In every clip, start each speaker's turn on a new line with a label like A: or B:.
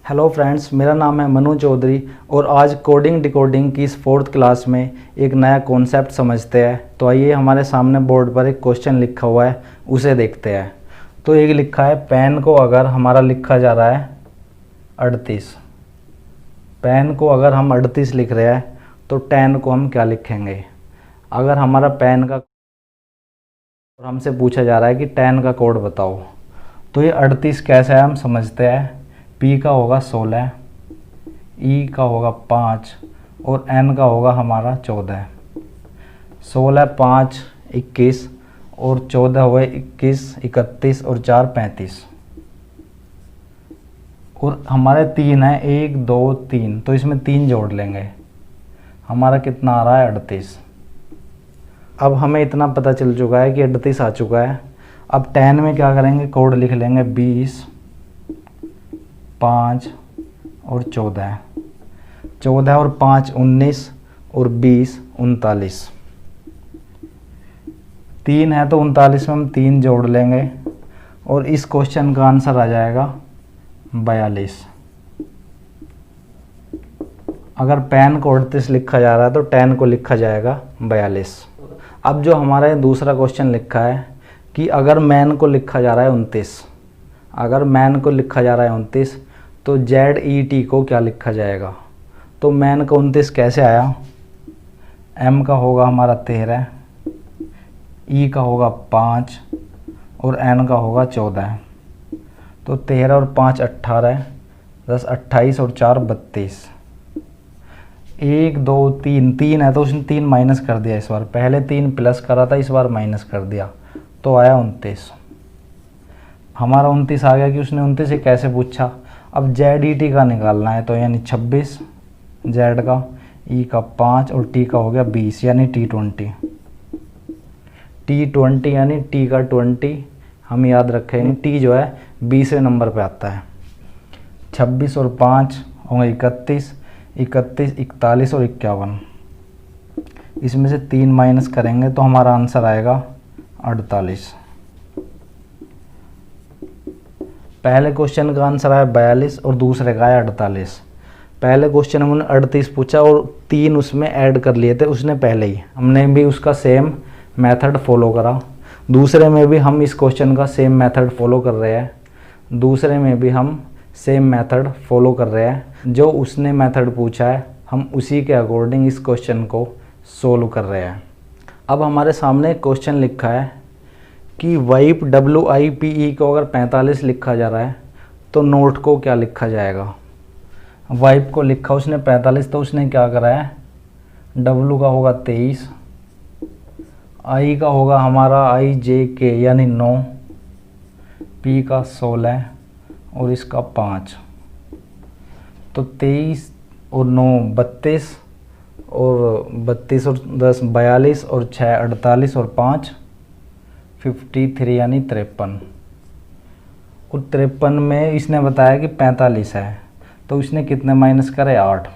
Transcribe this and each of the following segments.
A: Hello friends, मेरा नाम है मनु चौधरी और आज कोडिंग डिकोडिंग की इस 4th क्लास में एक नया कॉन्सेप्ट समझते हैं। तो आइए, हमारे सामने बोर्ड पर एक क्वेश्चन लिखा हुआ है, उसे देखते हैं। तो एक लिखा है, पेन को अगर हमारा लिखा जा रहा है 38, पेन को अगर हम 38 लिख रहे हैं तो 10 को हम क्या लिखेंगे। अगर हमारा पेन का और हमसे पूछा जा रहा है कि 10 का कोड बताओ, तो ये 38 कैसा है हम समझते हैं। P का होगा 16, E का होगा 5 और N का होगा हमारा 14। 16, 5, 21 और 14 हुए 21, 31 और 4 35 और हमारे 3 है, 1 2 3, तो इसमें 3 जोड़ लेंगे, हमारा कितना आ रहा है 38। अब हमें इतना पता चल चुका है कि 38 आ चुका है। अब 10 में क्या करेंगे, कोड लिख लेंगे 20, 5 और 14, 14 और 5 19 और 20 39, 3 है तो 39 में हम 3 जोड़ लेंगे और इस क्वेश्चन का आंसर आ जाएगा 42। अगर पेन को 38 लिखा जा रहा है तो 10 को लिखा जाएगा 42। अब जो हमारा ये दूसरा क्वेश्चन लिखा है कि अगर मैन को लिखा जा रहा है 29, अगर मैन को लिखा जा रहा है 29 तो ZET को क्या लिखा जाएगा। तो मैन का 29 कैसे आया, M का होगा हमारा 13, E का होगा 5 और N का होगा 14। तो 13 और 5 18, 10 28 और 4 32। 1 2 3, 3 है तो उसने 3 माइनस कर दिया इस बार, पहले 3 प्लस करा था, इस बार माइनस कर दिया तो आया 29। हमारा 29 आ गया कि उसने 29 से कैसे पूछा। अब ZET का निकालना है, तो यानी 26 Z का, E का 5 और T का हो गया 20 यानी T20। T20 यानी T का 20 हम याद रखेंगे, T जो है 20वें नंबर पे आता है। 26 और 5 होंगे 31, 31 41 और 51, इसमें से 3 माइनस करेंगे तो हमारा आंसर आएगा 48। पहले क्वेश्चन का आंसर आया 42 और दूसरे का आया 48। पहले क्वेश्चन में उन्होंने 38 पूछा और 3 उसमें ऐड कर लिए थे उसने पहले ही, हमने भी उसका सेम मेथड फॉलो करा। दूसरे में भी हम इस क्वेश्चन का सेम मेथड फॉलो कर रहे हैं, दूसरे में भी हम सेम मेथड फॉलो कर रहे हैं। जो उसने मेथड पूछा है हम उसी के अकॉर्डिंग इस क्वेश्चन को सोल्व कर रहे हैं। अब हमारे सामने क्वेश्चन लिखा है कि वाइप WIPE को अगर 45 लिखा जा रहा है तो नोट को क्या लिखा जाएगा। वाइप को लिखा उसने 45, तो उसने क्या करा है, W का होगा 23, I का होगा हमारा IJK यानी 9, P का 16 और इसका 5, तो 23 और 9 32 और 32 और 10 42 और 6 48 और 5 53 यानी 53। और 53 में इसने बताया कि 45 है, तो इसने कितने माइनस करे 8।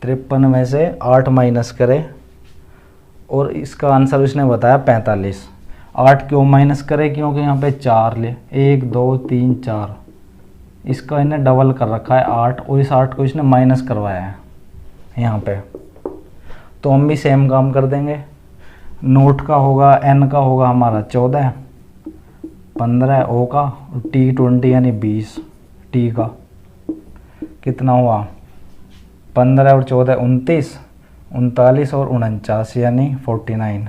A: 53 में से 8 माइनस करे और इसका आंसर उसने बताया 45। 8 क्यों माइनस करे, क्योंकि यहाँ पे 4 ले, 1 2 3 4, इसका इन्हें डबल कर रखा है 8 और इस 8 को इसने माइनस करवाया है यहाँ पे। तो हम भी सेम काम कर देंगे। नोट का होगा, N का होगा हमारा 14, 15 O का, T20 यानी 20, T का कितना हुआ 15 और 14 29, 39 और 49 यानी 49।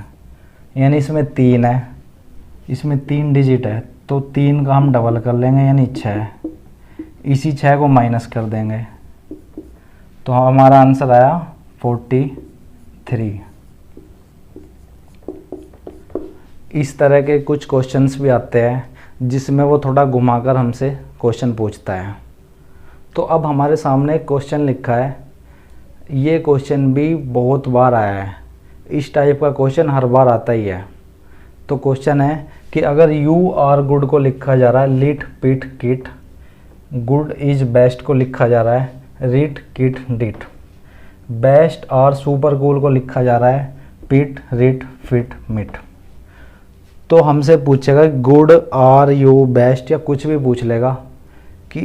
A: यानी इसमें 3 है, इसमें 3 डिजिट है, तो 3 का हम डबल कर लेंगे यानी 6, इसी 6 को माइनस कर देंगे तो हमारा आंसर आया 43। इस तरह के कुछ क्वेश्चंस भी आते हैं जिसमें वो थोड़ा घुमाकर हमसे क्वेश्चन पूछता है। तो अब हमारे सामने एक क्वेश्चन लिखा है, ये क्वेश्चन भी बहुत बार आया है, इस टाइप का क्वेश्चन हर बार आता ही है। तो क्वेश्चन है कि अगर यू आर गुड को लिखा जा रहा है लिट पिट किट, गुड इज बेस्ट को लिखा जा रहा है रिट किट डिट, बेस्ट और सुपर कूल को लिखा जा रहा है पिट रिट फिट मिट। तो हमसे पूछेगा गुड आर यू बेस्ट या कुछ भी पूछ लेगा कि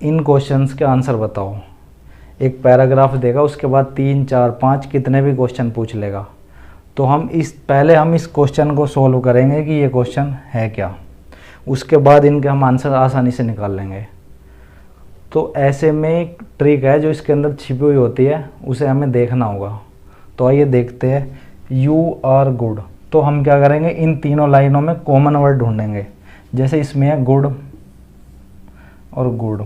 A: इन क्वेश्चंस के आंसर बताओ। एक पैराग्राफ देगा, उसके बाद 3, 4, 5 कितने भी क्वेश्चन पूछ लेगा। तो हम पहले इस क्वेश्चन को सॉल्व करेंगे कि ये क्वेश्चन है क्या, उसके बाद इनके हम आंसर आसानी से निकाल लेंगे। तो ऐसे में एक ट्रिक है जो इसके अंदर छिपी हुई होती है, उसे हमें देखना होगा। तो आइए देखते हैं। यू आर गुड, तो हम क्या करेंगे, इन तीनों लाइनों में कॉमन वर्ड ढूंढेंगे। जैसे इसमें है गुड और गुड,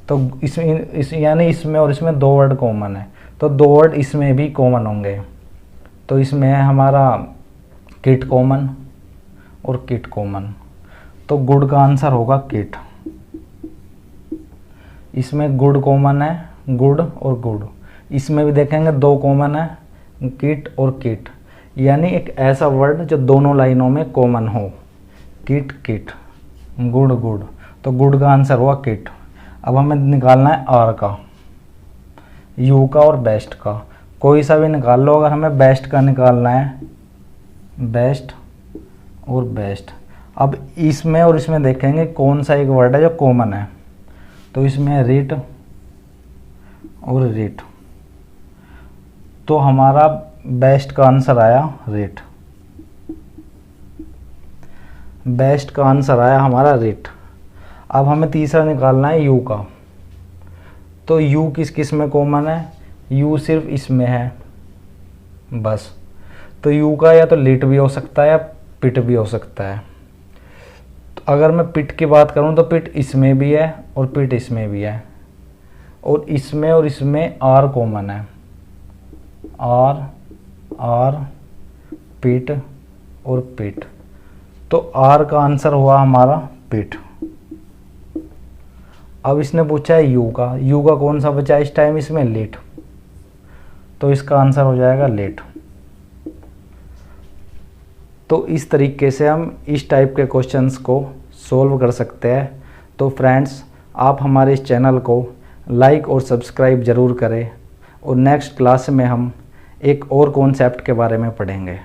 A: तो यानी इसमें और इसमें 2 वर्ड कॉमन है, तो 2 वर्ड इसमें भी कॉमन होंगे। तो इसमें है हमारा किट कॉमन और किट कॉमन, तो गुड का आंसर होगा किट। इसमें गुड कॉमन है, गुड और गुड। इसमें भी देखेंगे 2 कॉमन है, किट और किट, यानी एक ऐसा वर्ड जो दोनों लाइनों में कॉमन हो। किट किट, गुड गुड, तो गुड का आंसर हुआ किट। अब हमें निकालना है आर का, यू का और बेस्ट का। कोई सा भी निकाल लो, अगर हमें बेस्ट का निकालना है, बेस्ट और बेस्ट। अब इसमें और इसमें देखेंगे कौन सा एक वर्ड है जो कॉमन है। तो इसमें है रीट और रीट, तो हमारा बेस्ट का आंसर आया रीट। बेस्ट का आंसर आया हमारा रीट। अब हमें तीसरा निकालना है यू का। तो यू किस किस में कॉमन है, यू सिर्फ इसमें है बस। तो यू का या तो लिट भी हो सकता है या पिट भी हो सकता है। तो अगर मैं पिट की बात करूं तो पिट इसमें भी है और पिट इसमें भी है, और इसमें आर कॉमन है। आर आर पिट और पिट, तो आर का आंसर हुआ हमारा पिट। अब इसने पूछा है यू का, यू का कौन सा बचा इस टाइम इसमें, लेट, तो इसका आंसर हो जाएगा लेट। तो इस तरीके से हम इस टाइप के क्वेश्चंस को सॉल्व कर सकते हैं। तो फ्रेंड्स, आप हमारे इस चैनल को लाइक और सब्सक्राइब ज़रूर करें, और नेक्स्ट क्लास में हम एक और कॉन्सेप्ट के बारे में पढ़ेंगे।